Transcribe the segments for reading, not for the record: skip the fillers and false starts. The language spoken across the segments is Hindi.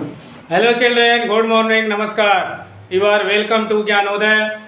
Hello children, good morning, namaskar. You are welcome to Jnanoday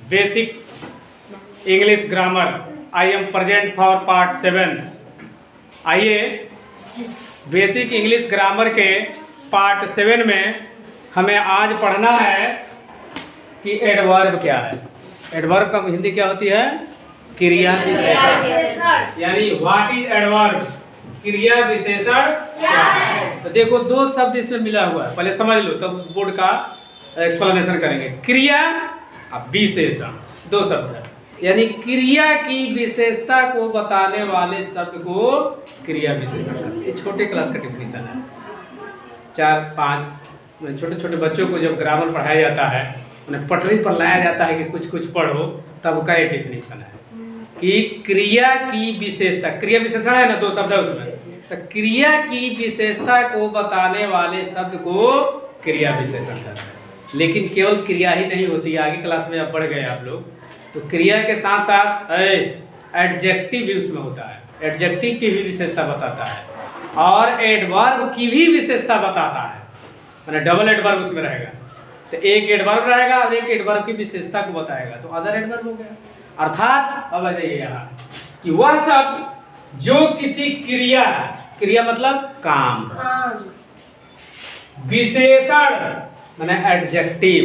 Basic English Grammar. I am present for part 7. आइए बेसिक इंग्लिश ग्रामर के पार्ट 7 में हमें आज पढ़ना है कि एडवर्ब क्या है। एडवर्ब का हिंदी क्या होती है? क्रिया विशेषण। यानी व्हाट इज एडवर्ब? क्रिया विशेषण क्या है? तो देखो दो शब्द इसमें मिला हुआ है, पहले समझ लो तब बोर्ड का एक्सप्लेनेशन करेंगे। क्रिया और विशेषण दो शब्द है, यानी क्रिया की विशेषता को बताने वाले शब्द को क्रिया विशेषण कहते हैं। ये छोटे क्लास का डिफिनीशन है। 4-5 छोटे छोटे बच्चों को जब ग्रामर पढ़ाया जाता है, उन्हें पटरी पर लाया जाता है कि कुछ कुछ पढ़ो, तब का ये डिफिनीशन है कि क्रिया की विशेषता, क्रिया विशेषण है ना, दो शब्द है उसमें, तो क्रिया की विशेषता को बताने वाले शब्द को क्रिया विशेषण कहते हैं। लेकिन केवल क्रिया ही नहीं होती है, आगे क्लास में अब बढ़ गए आप लोग, तो क्रिया के साथ साथ एडजेक्टिव भी उसमें होता है। एडजेक्टिव की भी विशेषता बताता है और एडवर्ब की भी विशेषता बताता है, मैंने डबल एडवर्ब उसमें रहेगा। तो एक एडवर्ब रहेगा और एक एडवर्ब की विशेषता को बताएगा, तो अदर एडवर्ब हो गया। अर्थात अब आ जाइए यहाँ कि वह शब्द जो किसी क्रिया, क्रिया मतलब काम, विशेषण माने एडजेक्टिव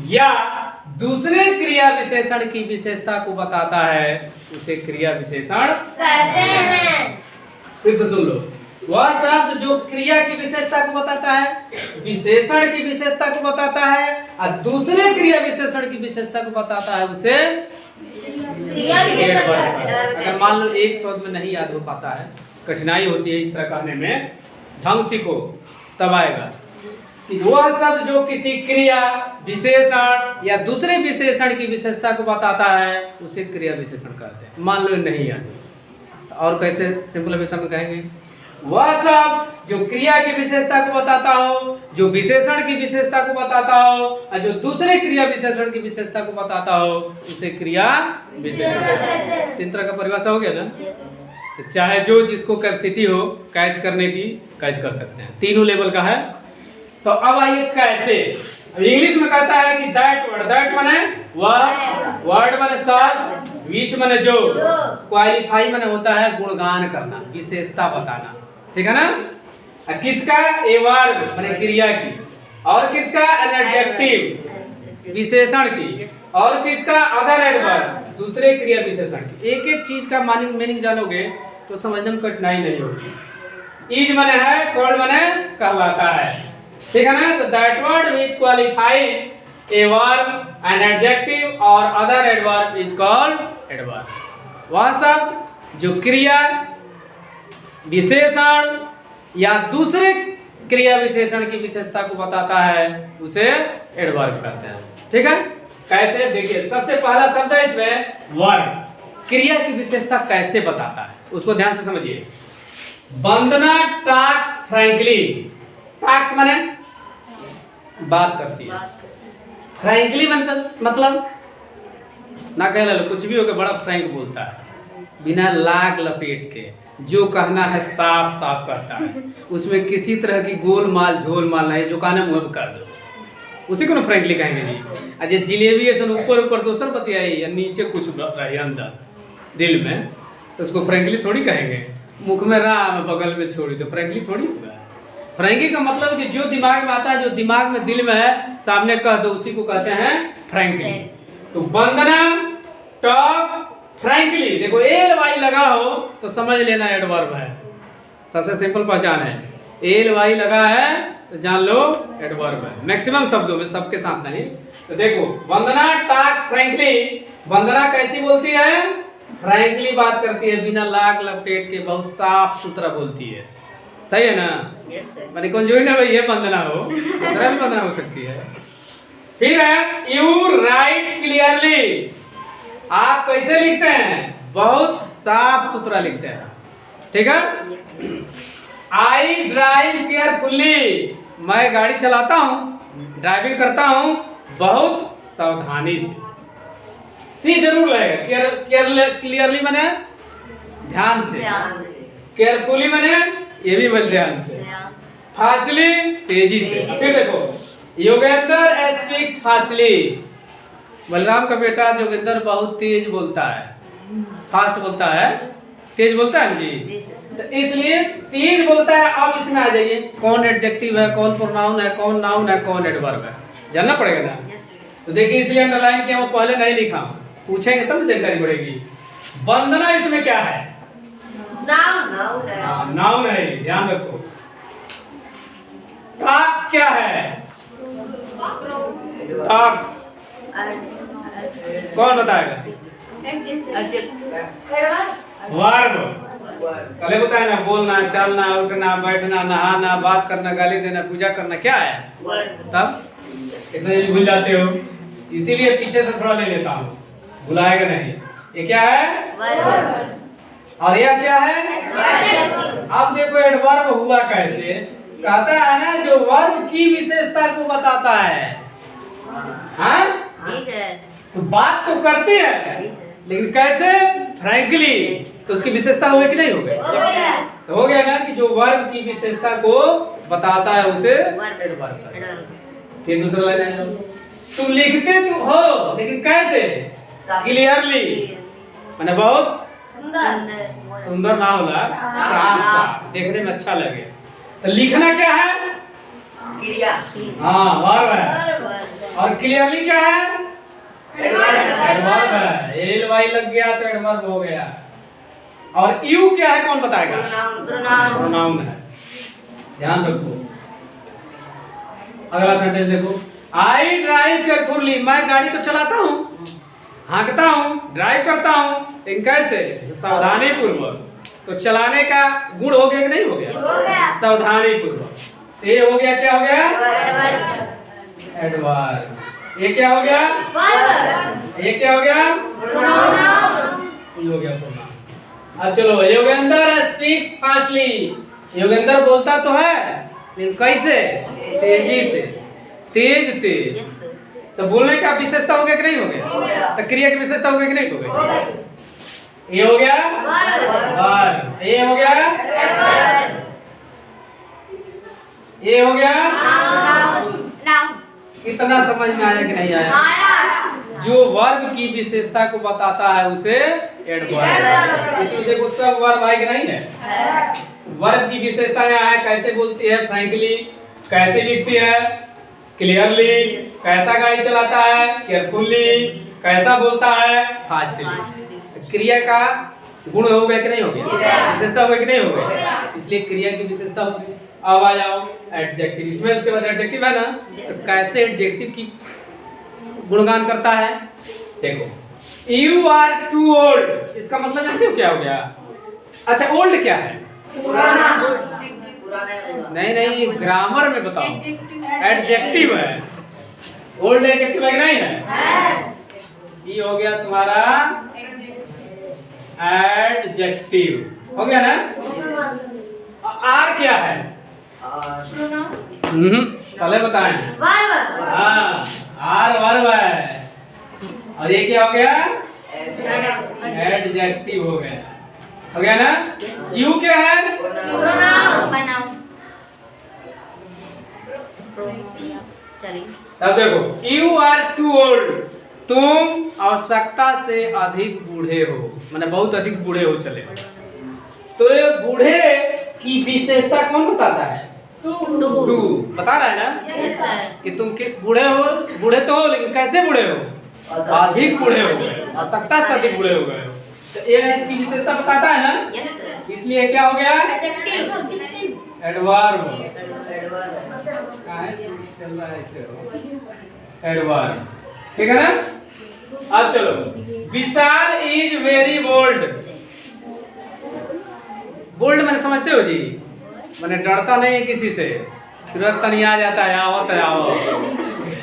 या दूसरे क्रिया विशेषण की विशेषता को बताता है, उसे क्रिया विशेषण कहते हैं। फिर तो सुन लो, वह शब्द जो क्रिया की विशेषता को बताता है, विशेषण की विशेषता को बताता है और दूसरे क्रिया विशेषण की विशेषता को बताता है, उसे अगर मान लो एक शब्द में नहीं याद हो पाता है, कठिनाई होती है इस तरह कहने में, ढंग सीखो तब आएगा कि वह शब्द जो किसी क्रिया विशेषण या दूसरे विशेषण की विशेषता को बताता है, उसे क्रिया विशेषण कहते हैं। मान लो नहीं याद हो, और कैसे सिंपल भाषा में कहेंगे? वह शब्द जो क्रिया की विशेषता को बताता हो, जो विशेषण की विशेषता को बताता हो और जो दूसरे क्रिया विशेषण की विशेषता को बताता हो, उसे क्रिया विशेषण। तीन तरह का परिभाषा हो गया ना। तो चाहे जो जिसको कैपेसिटी हो कैच करने की, कैच कर सकते हैं, तीनों लेवल का है। तो अब आइए कैसे। इंग्लिश में कहता है कि दैट वर्ड, दैट माने वह, वर्ड माने शब्द, विच माने जो, क्वालिफाई माने होता है गुणगान करना, विशेषता बताना, ठीक है ना। किसका? ए वर्ब माने क्रिया की, और किसका? एन एडजेक्टिव विशेषण की, और किसका? अदर एडवर्ब दूसरे क्रिया विशेषण की। एक एक चीज का मीनिंग जानोगे तो समझने में कठिनाई नहीं होगी। इज माने है, कॉल्ड माने कहलाता है, ठीक है ना। तो that word which qualify a verb an adjective और other adverb is called adverb. वह शब्द जो क्रिया विशेषण या दूसरे क्रिया विशेषण की विशेषता को बताता है, उसे एडवर्ब कहते हैं, ठीक है। कैसे? देखिए सबसे पहला शब्द है इसमें वर्ब, क्रिया की विशेषता कैसे बताता है उसको ध्यान से समझिए। वंदना टॉक्स फ्रैंकली, टॉक्स माने बात करती है, फ्रैंकली मतलब ना कह लो, कुछ भी हो के बड़ा फ्रैंक बोलता है, बिना लाग लपेट के, जो कहना है साफ साफ करता है, उसमें किसी तरह की गोलमाल झोलमाल नहीं, जो कहना मुंह कर दो, उसी को ना फ्रैंकली कहेंगे जी। अजय जिलेबी ऐसा ऊपर ऊपर दोसर बतियाई या नीचे कुछ रही अंदर दिल में, तो उसको फ्रैंकली थोड़ी कहेंगे। मुख में राम बगल में छोड़ी तो फ्रैंकली थोड़ी होगा। फ्रैंकली का मतलब कि जो दिमाग में आता है, जो दिमाग में दिल में है, सामने कह दो, उसी को कहते हैं फ्रैंकली। तो वंदना टॉक्स फ्रैंकली, देखो एल वाई लगा हो तो समझ लेना एडवर्ब है, सबसे सिंपल पहचान है। एल वाई लगा है तो जान लो एडवर्ब है, मैक्सिमम शब्दों में, सबके साथ नहीं। तो देखो वंदना टॉक्स फ्रैंकली, वंदना कैसी बोलती है? फ्रैंकली बात करती है, बिना लाग लपेट के, बहुत साफ सुथरा बोलती है, सही है ना। मैंने कौन जो ना भाई ये वंदना हो, दूसरा भी वंदना हो सकती है। फिर है यू राइट क्लियरली, आप कैसे लिखते हैं? बहुत साफ सुथरा लिखते हैं, ठीक है। आई ड्राइव केयरफुली, मैं गाड़ी चलाता हूँ, ड्राइविंग करता हूँ बहुत सावधानी से। सी जरूर लगेगा, क्लियरली माने ध्यान से, केयरफुली माने ये भी बोल ध्यान से, फास्टली, तेजी से। फिर देखो, योगेंद्र स्पीक्स फास्टली। बलराम का बेटा जोगिंदर बहुत तेज बोलता है, फास्ट बोलता है, तेज बोलता है जी। तो इसलिए तेज बोलता है। अब इसमें आ जाइए, कौन एडजेक्टिव है, कौन प्रोनाउन है, कौन नाउन है, कौन एडवर्ब है, जानना पड़ेगा ना। तो देखिए इसलिए अंडरलाइन किया, वो पहले नहीं लिखा, पूछेंगे तब जानकारी बढ़ेगी। वंदना इसमें क्या है? नाउन है, ध्यान रखो। टॉक्स क्या है? टॉक्स कौन बताएगा? वर्ब। पहले बताया ना, बोलना, चलना, उठना, बैठना, नहाना, बात करना, गाली देना, पूजा करना, क्या है? तब इतने भूल जाते हो, इसीलिए पीछे से थोड़ा ले लेता हूँ, भुलाएगा नहीं। ये क्या है? और यह क्या है? अब देखो एडवर्ब हुआ कैसे, कहता है ना जो वर्ब की विशेषता को बताता है। हाँ? तो बात तो करती है, लेकिन कैसे? फ्रैंकली। तो उसकी विशेषता हो गई कि नहीं हो गई? तो हो गया ना कि जो वर्ब की विशेषता को बताता है उसे एडवर्ब कहते हैं। फिर दूसरा लाइन है, तुम लिखते तो हो लेकिन कैसे? क्लियरली, माने बहुत सुंदर ना होला, साफ साफ, देखने में अच्छा लगे। तो लिखना क्या है? क्रिया। हाँ, वर्ब है। और क्लियरली क्या है? एडवर्ब है। एल वाई लग गया तो एडवर्ब हो गया। और यू क्या है, कौन बताएगा? प्रोनाउन है, ध्यान रखो। अगला सेंटेंस देखो, आई ड्राइव केयरफुली। मैं गाड़ी तो चलाता हूँ, हाँकता हूँ, ड्राइव करता हूँ, लेकिन कैसे? सावधानी पूर्वक। तो चलाने का गुण हो गया कि नहीं हो गया? सावधानी पूर्वक। ये हो गया, क्या हो गया? एडवर्ब। ये क्या हो गया? ये क्या हो गया? ये हो गया प्रोनाउन। अब चलो, योगेंद्र स्पीक्स फास्टली। योगेंद्र बोलता तो है, लेकिन कैसे? तेजी से, तेज। तो बोलने का विशेषता हो गया कि नहीं हो गया? तो क्रिया की विशेषता हो गई कि नहीं हो गई? ये हो गया वर्ब, ये हो गया, ये हो गया नाउन। कितना समझ में आया कि नहीं आया? जो वर्ब की विशेषता को बताता है उसे एडवर्ब। इसमें देखो सब वर्ब है कि नहीं है? वर्ब की विशेषता यहाँ है, कैसे बोलती है? फ्रैंकली। कैसे लिखती है? क्लियरली। कैसा गाड़ी चलाता है? केयरफुली। कैसा बोलता है? फास्टली। क्रिया का गुण हो गया कि नहीं हो गया? विशेषता हो गई कि नहीं हो गई? इसलिए क्रिया की विशेषता हो गई। अब आ जाओ एडजेक्टिव। इसमें उसके बाद एडजेक्टिव है ना, तो कैसे एडजेक्टिव की गुणगान करता है? देखो, यू आर टू ओल्ड, इसका मतलब जानते हो क्या हो गया? अच्छा, ओल्ड क्या है? नहीं, ग्रामर में बताओ। एडजेक्टिव है। ओल्ड एडजेक्टिव है कि नहीं है? ये हो गया तुम्हारा एडजेक्टिव, हो गया ना। आर क्या है? पहले बताएं। हाँ, आर वर्ब है। और ये क्या हो गया? एडजेक्टिव हो गया ना। यू क्या है? प्रोनाउन। तब देखो, यू आर टू ओल्ड, तुम आवश्यकता से अधिक बूढ़े हो, माने बहुत अधिक बूढ़े हो चले। तो ये बूढ़े की विशेषता कौन बताता है? टू बता रहा है ना कि तुम बूढ़े हो, बूढ़े तो हो लेकिन कैसे बूढ़े हो? अधिक बूढ़े हो गए, आवश्यकता से अधिक बूढ़े हो गए। तो ये इसकी विशेषता बताता है ना, इसलिए क्या हो गया? एडवर्ब। एडवर्ब, ठीक है ना। अब चलो, विशाल इज वेरी बोल्ड। बोल्ड मैंने समझते हो जी, मैंने डरता नहीं है किसी से, तुरंत तनी आ जाता है, आओ तो आओ,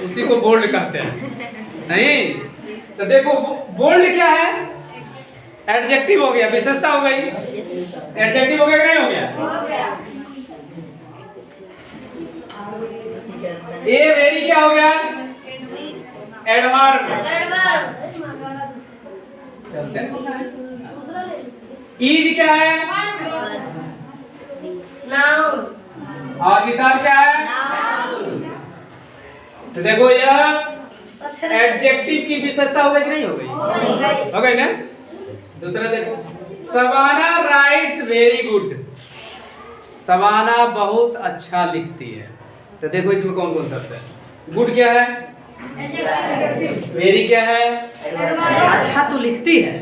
उसी को बोल्ड कहते हैं। नहीं तो देखो, बोल्ड क्या है? एडजेक्टिव हो गया, विशेषता हो गई। एडजेक्टिव हो गया कि नहीं हो गया? ये वेरी क्या हो गया? एडवर्ब। चलते इज क्या है? नाउन। और विशाल क्या है? तो देखो यह एडजेक्टिव की विशेषता हो गई कि नहीं हो गई? हो गई ना। दूसरा देखो, Savannah writes very good. Savannah बहुत अच्छा लिखती है। तो देखो इसमें कौन कौन शब्द है? गुड क्या है? वेरी क्या है? अच्छा तो लिखती है,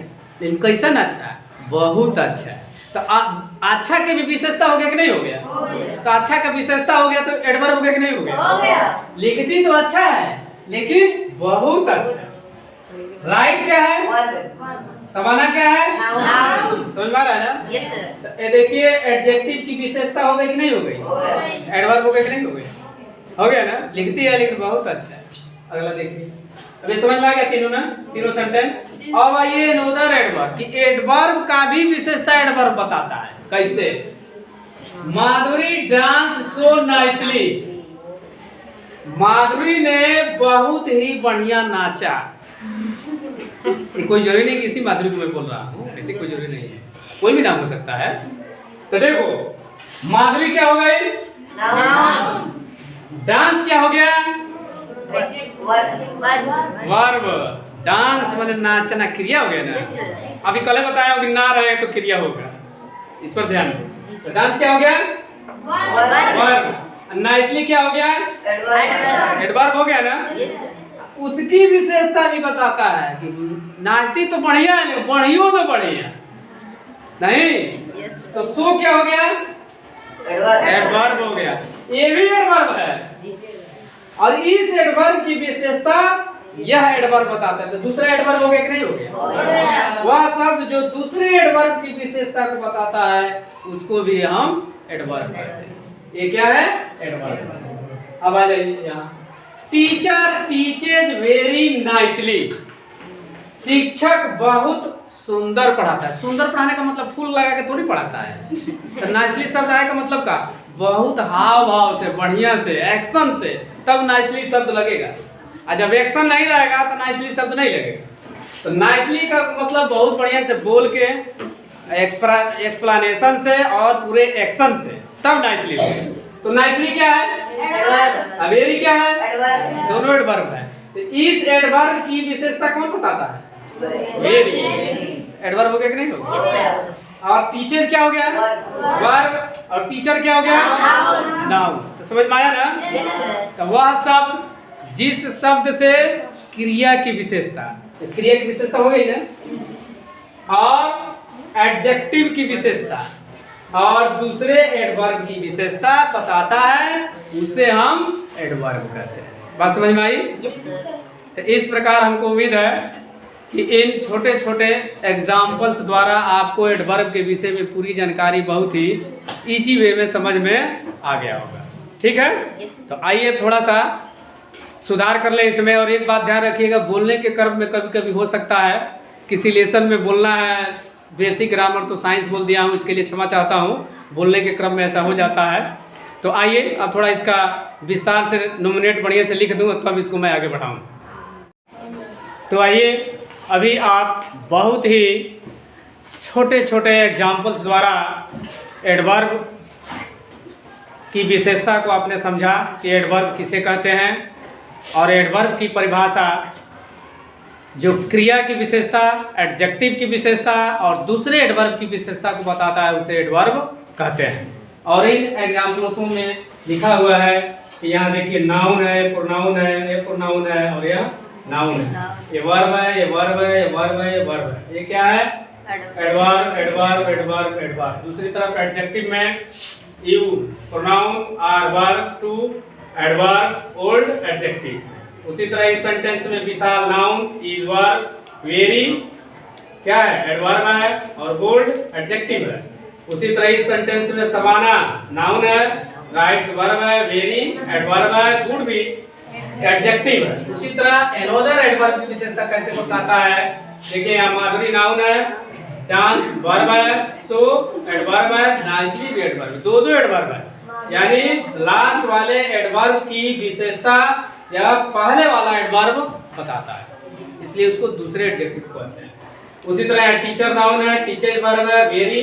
लेकिन कैसन अच्छा? बहुत अच्छा है। तो अच्छा के भी विशेषता हो गया कि नहीं हो गया? तो अच्छा का विशेषता हो गया तो एडवर्ब हो गया कि नहीं हो गया? लिखती तो अच्छा है लेकिन बहुत अच्छा है। राइट क्या है? सवाना क्या है? समझ में आ रहा है ना? Yes sir. ये देखिए एडजेक्टिव की विशेषता हो गई कि नहीं हो गई? एडवर्ब हो गया कि नहीं हो गया? हो गया ना। लिखती है लेकिन बहुत अच्छा है। अगला देखिए, अभी समझ में आ गया तीनों ना, तीनों सेंटेंस। अब आइए अनदर एडवर्ब कि एडवर्ब का भी विशेषता एडवर्ब बताता है। कैसे? माधुरी डांस सो नाइसली। माधुरी ने बहुत ही बढ़िया नाचा। ये कोई जरूरी नहीं कि इसी माधुरी को मैं बोल रहा हूँ, ऐसी कोई जरूरी नहीं है, कोई भी नाम हो सकता है। तो देखो माधुरी क्या हो गई? डांस क्या हो गया? वर्ब। डांस माने नाचना, क्रिया हो गया ना। अभी कल बताया हो कि ना रहे तो क्रिया होगा, इस पर ध्यान दो। तो डांस क्या हो गया? वर्ब। नाइसली क्या हो गया? एडवर्ब हो गया ना। उसकी विशेषता भी बताता है कि नाचती तो बढ़िया है लेकिन बढ़ियों में बढ़िया नहीं। तो सो क्या हो गया? एडवर्ब हो गया। ये भी एडवर्ब है और इस एडवर्ब की विशेषता यह एडवर्ब बताता है। तो दूसरा एडवर्ब हो गया कि नहीं हो गया? वह शब्द जो दूसरे एडवर्ब की विशेषता को बताता है उसको भी हम एडवर्ब कहते हैं। ये क्या है? एडवर्ब। अब आ जाइए यहाँ, टीचर टीचेज वेरी नाइसली। शिक्षक बहुत सुंदर पढ़ाता है। सुंदर पढ़ाने का मतलब फूल लगा के थोड़ी पढ़ाता है। तो नाइसली शब्द आए का मतलब का बहुत हाव भाव से, बढ़िया से, एक्शन से, तब नाइसली शब्द लगेगा। और जब एक्शन नहीं रहेगा तो नाइसली शब्द नहीं लगेगा। तो नाइसली का मतलब बहुत बढ़िया से बोल के, एक्सप्लेनेशन से और पूरे एक्शन से, तब नाइसली लगेगा। तो नाइसली क्या है? वेरी क्या है? दोनों एडवर्ब है। तो इस एडवर्ब की विशेषता कौन बताता है? वेरी। एडवर्ब हो गया कि नहीं हो गया? और टीचर क्या हो गया? वर्ब। और टीचर क्या हो गया? नाउन। तो समझ में आया ना? तो वह शब्द जिस शब्द से क्रिया की विशेषता, तो क्रिया की विशेषता हो गई ना, और एडजेक्टिव की विशेषता और दूसरे एडवर्ब की विशेषता बताता है, उसे हम एडवर्ब कहते हैं। बात समझ में आई? Yes sir. तो इस प्रकार हमको उम्मीद है कि इन छोटे छोटे एग्जाम्पल्स द्वारा आपको एडवर्ब के विषय में पूरी जानकारी बहुत ही इजी वे में समझ में आ गया होगा। ठीक है? तो आइए थोड़ा सा सुधार कर लें इसमें। और एक बात ध्यान रखिएगा, बोलने के क्रम में कभी कभी हो सकता है किसी लेसन में बोलना है बेसिक ग्रामर तो साइंस बोल दिया हूँ, इसके लिए क्षमा चाहता हूँ। बोलने के क्रम में ऐसा हो जाता है। तो आइए अब थोड़ा इसका विस्तार से नोमिनेट बढ़िया से लिख दूँ तब इसको मैं आगे बढ़ाऊँ। तो आइए अभी आप बहुत ही छोटे छोटे एग्जाम्पल्स द्वारा एडवर्ब की विशेषता को आपने समझा कि एडवर्ब किसे कहते हैं, और एडवर्ब की परिभाषा जो क्रिया की विशेषता, एडजेक्टिव की विशेषता और दूसरे एडवर्ब की विशेषता को बताता है उसे एडवर्ब कहते हैं। और इन एग्जाम्पलों में लिखा हुआ है कि यहाँ देखिए नाउन है, प्रोनाउन है, ये प्रोनाउन है और यह नाउन है। ये वर्ब है, ये वर्ब है, ये वर्ब है, ये वर्ब है। ये क्या है? Adverb, adverb, adverb, adverb. दूसरी तरफ एडजेक्टिव में you, pronoun, are, verb, to, adverb, old, adjective. उसी तरह इस सेंटेंस में Vishal noun, is verb, very क्या है? एडवर्ब है और बोल्ड एडजेक्टिव है। उसी तरह इस सेंटेंस में सवाना नाउन है, राइट्स वर्ब है, वेरी एडवर्ब है, गुड भी एडजेक्टिव है। उसी तरह अनदर एडवर्ब की विशेषता कैसे बताता है? देखिए यहाँ माधुरी नाउन है, डांस वर्ब है, सो एडवर्ब है, नाइसली भी एडवर्ब, दो एडवर्ब है। यानी लास्ट वाले एडवर्ब की विशेषता या पहले वाला एडवर्ब बताता है, इसलिए उसको दूसरे एडजेक्टिव कहते हैं। उसी तरह टीचर नाउन है, टीचर वर्ब है, वेरी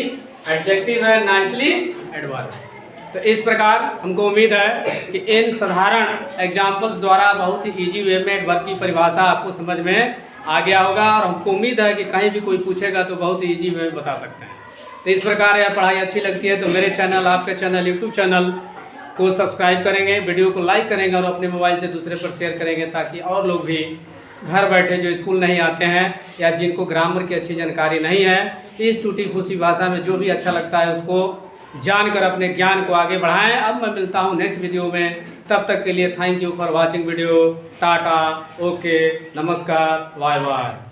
एडजेक्टिव है, नाइसली एडवर्ब। तो इस प्रकार हमको उम्मीद है कि इन साधारण एग्जाम्पल्स द्वारा बहुत ही ईजी वे में एडवर्ब की परिभाषा आपको समझ में आ गया होगा, और हमको उम्मीद है कि कहीं भी कोई पूछेगा तो बहुत ही ईजी वे में बता सकते हैं। तो इस प्रकार यह पढ़ाई अच्छी लगती है तो मेरे चैनल, आपके चैनल, यूट्यूब चैनल को सब्सक्राइब करेंगे, वीडियो को लाइक करेंगे और अपने मोबाइल से दूसरे पर शेयर करेंगे, ताकि और लोग भी घर बैठे जो स्कूल नहीं आते हैं या जिनको ग्रामर की अच्छी जानकारी नहीं है, इस टूटी फूसी भाषा में जो भी अच्छा लगता है उसको जानकर अपने ज्ञान को आगे बढ़ाएं। अब मैं मिलता हूं नेक्स्ट वीडियो में, तब तक के लिए thank you for watching video. Tata, okay, नमस्कार, बाय बाय।